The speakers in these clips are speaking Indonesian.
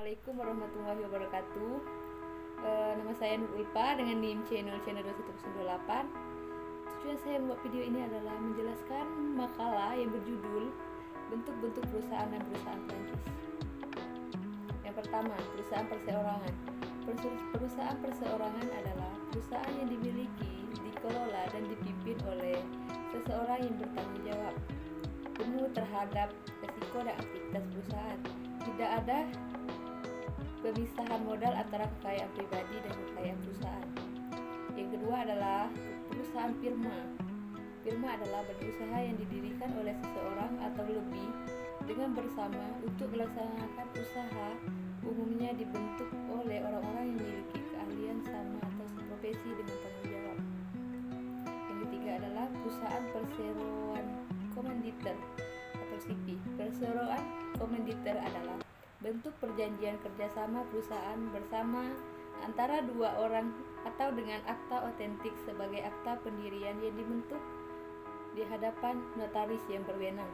Assalamualaikum warahmatullahi wabarakatuh. Nama saya Nur Ulfa dengan NIM channel 2108. Tujuan saya membuat video ini adalah menjelaskan makalah yang berjudul bentuk-bentuk perusahaan dan perusahaan Prancis. Yang pertama, perusahaan perseorangan. Perusahaan perseorangan adalah perusahaan yang dimiliki, dikelola, dan dipimpin oleh seseorang yang bertanggung jawab penuh terhadap risiko dan aktivitas perusahaan. Tidak ada pemisahan modal antara kekayaan pribadi dan kekayaan perusahaan. Yang kedua adalah perusahaan firma. Firma adalah badan usaha yang didirikan oleh seseorang atau lebih dengan bersama untuk melaksanakan usaha. Umumnya dibentuk oleh orang-orang yang memiliki keahlian sama atau seprofesi dengan tanggung jawab. Yang ketiga adalah perusahaan perseroan komanditer atau CP. Perseroan komanditer adalah bentuk perjanjian kerjasama perusahaan bersama antara dua orang atau dengan akta otentik sebagai akta pendirian yang dibentuk di hadapan notaris yang berwenang.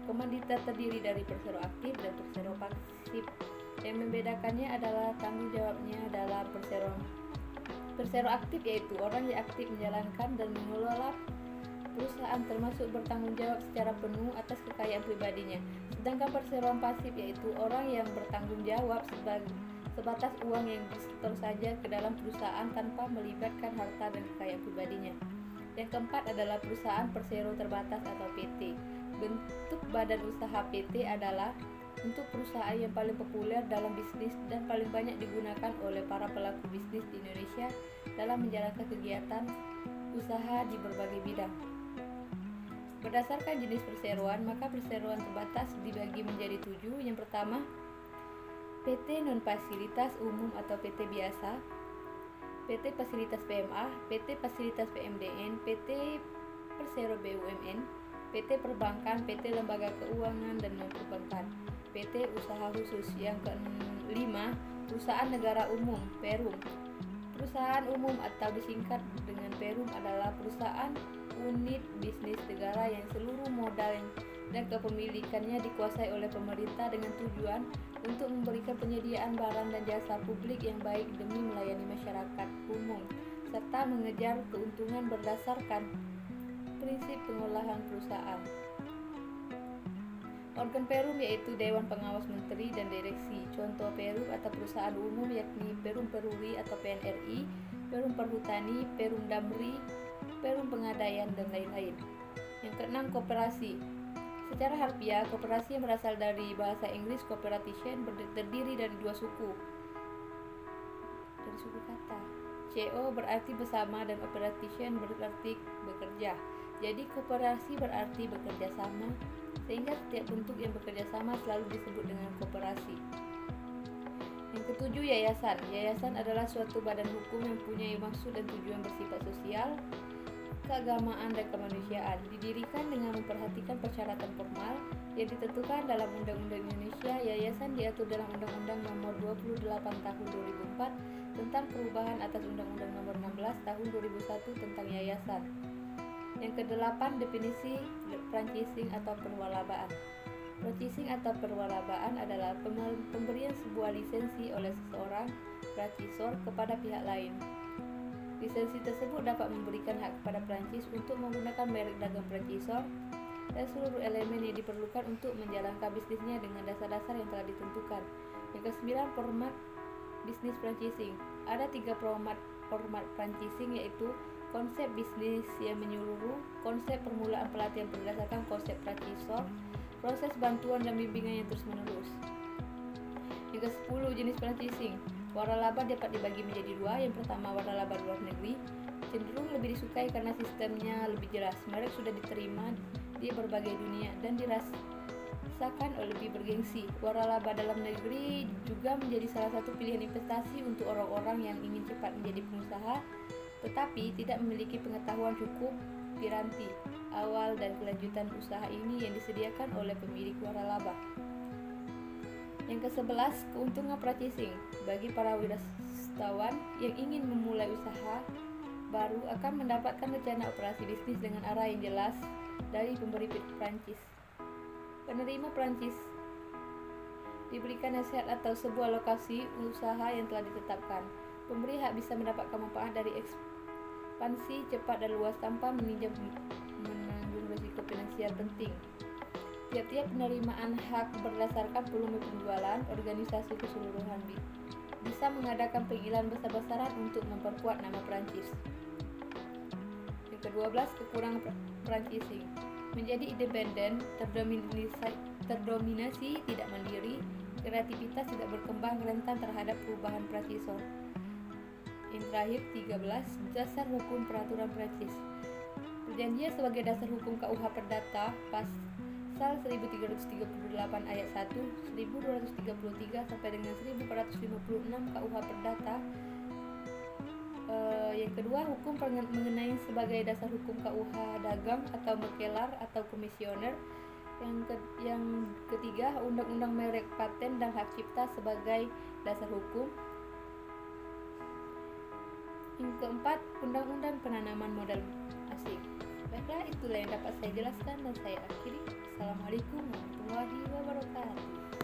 Komanditer terdiri dari persero aktif dan persero pasif. Yang membedakannya adalah tanggung jawabnya dalam persero aktif, yaitu orang yang aktif menjalankan dan mengelola perusahaan termasuk bertanggung jawab secara penuh atas kekayaan pribadinya. Sedangkan perseroan pasif yaitu orang yang bertanggung jawab sebatas uang yang disetor saja ke dalam perusahaan tanpa melibatkan harta dan kekayaan pribadinya. Yang keempat adalah perusahaan persero terbatas atau PT. Bentuk badan usaha PT adalah untuk perusahaan yang paling populer dalam bisnis dan paling banyak digunakan oleh para pelaku bisnis di Indonesia dalam menjalankan kegiatan usaha di berbagai bidang. Berdasarkan jenis perseroan, maka perseroan terbatas dibagi menjadi 7. Yang pertama, PT non-fasilitas umum atau PT biasa, PT fasilitas PMA, PT fasilitas PMDN, PT persero BUMN, PT perbankan, PT lembaga keuangan dan non-perbankan, PT usaha khusus. Yang kelima, perusahaan negara umum Perum. Perusahaan umum atau disingkat dengan Perum adalah perusahaan unit bisnis negara yang seluruh modal dan kepemilikannya dikuasai oleh pemerintah dengan tujuan untuk memberikan penyediaan barang dan jasa publik yang baik demi melayani masyarakat umum serta mengejar keuntungan berdasarkan prinsip pengolahan perusahaan. Organ Perum yaitu Dewan Pengawas Menteri dan Direksi. Contoh Perum atau perusahaan umum yakni Perum Peruri atau PNRI, Perum Perhutani, Perum Damri, Perum Pengadaian, dan lain-lain. Yang keenam, koperasi. Secara harfiah, koperasi yang berasal dari bahasa Inggris cooperation terdiri dari dua suku. Dari suku kata. CO berarti bersama dan operation berarti bekerja. Jadi koperasi berarti bekerja sama, sehingga setiap bentuk yang bekerja sama selalu disebut dengan koperasi. Yang ketujuh, yayasan. Yayasan adalah suatu badan hukum yang mempunyai maksud dan tujuan bersifat sosial, keagamaan, dan kemanusiaan. Didirikan dengan memperhatikan persyaratan formal yang ditentukan dalam Undang-Undang Indonesia. Yayasan diatur dalam Undang-Undang Nomor 28 Tahun 2004 tentang perubahan atas Undang-Undang Nomor 16 Tahun 2001 tentang yayasan. Yang kedelapan, definisi franchising atau perwalabaan. Franchising atau perwalabaan adalah pemberian sebuah lisensi oleh seseorang franchisor kepada pihak lain. Lisensi tersebut dapat memberikan hak kepada Prancis untuk menggunakan merek dagang franchisor dan seluruh elemen yang diperlukan untuk menjalankan bisnisnya dengan dasar-dasar yang telah ditentukan. Yang kesembilan, format bisnis franchising. Ada 3 format franchising, yaitu konsep bisnis yang menyeluruh, konsep permulaan pelatihan berdasarkan konsep franchisor, proses bantuan dan bimbingan yang terus-menerus. Yang ke-10, jenis franchising. Waralaba dapat dibagi menjadi 2. Yang pertama, waralaba luar negeri, cenderung lebih disukai karena sistemnya lebih jelas. Merek sudah diterima di berbagai dunia dan dirasakan lebih bergengsi. Waralaba dalam negeri juga menjadi salah satu pilihan investasi untuk orang-orang yang ingin cepat menjadi pengusaha tetapi tidak memiliki pengetahuan cukup piranti awal dan kelanjutan usaha ini yang disediakan oleh pemilik waralaba. Yang ke-11, keuntungan franchising. Bagi para wirausahawan yang ingin memulai usaha baru akan mendapatkan rencana operasi bisnis dengan arah yang jelas dari pemberi franchise. Penerima franchise diberikan nasihat atau sebuah lokasi usaha yang telah ditetapkan. Pemberi hak bisa mendapatkan manfaat dari ekspansi cepat dan luas tanpa menanggung risiko finansial penting. Tiap-tiap penerimaan hak berdasarkan volume penjualan, organisasi keseluruhan bisa mengadakan panggilan besar-besaran untuk memperkuat nama Prancis. Yang ke-12, kekurangan franchising. Menjadi independen, terdominasi, tidak mandiri, kreativitas tidak berkembang, rentan terhadap perubahan franchisor. Yang terakhir, 13, dasar hukum peraturan Prancis. Perjanjian sebagai dasar hukum KUH Perdata Pasal 1338 ayat 1, 1233 sampai dengan 1456 KUH Perdata. Yang kedua, hukum mengenai sebagai dasar hukum KUH dagang atau makelar atau komisioner. Yang ketiga, undang-undang merek, paten dan hak cipta sebagai dasar hukum. Yang keempat, undang-undang penanaman modal asing. Baiklah, itulah yang dapat saya jelaskan dan saya akhiri. Assalamualaikum warahmatullahi wabarakatuh.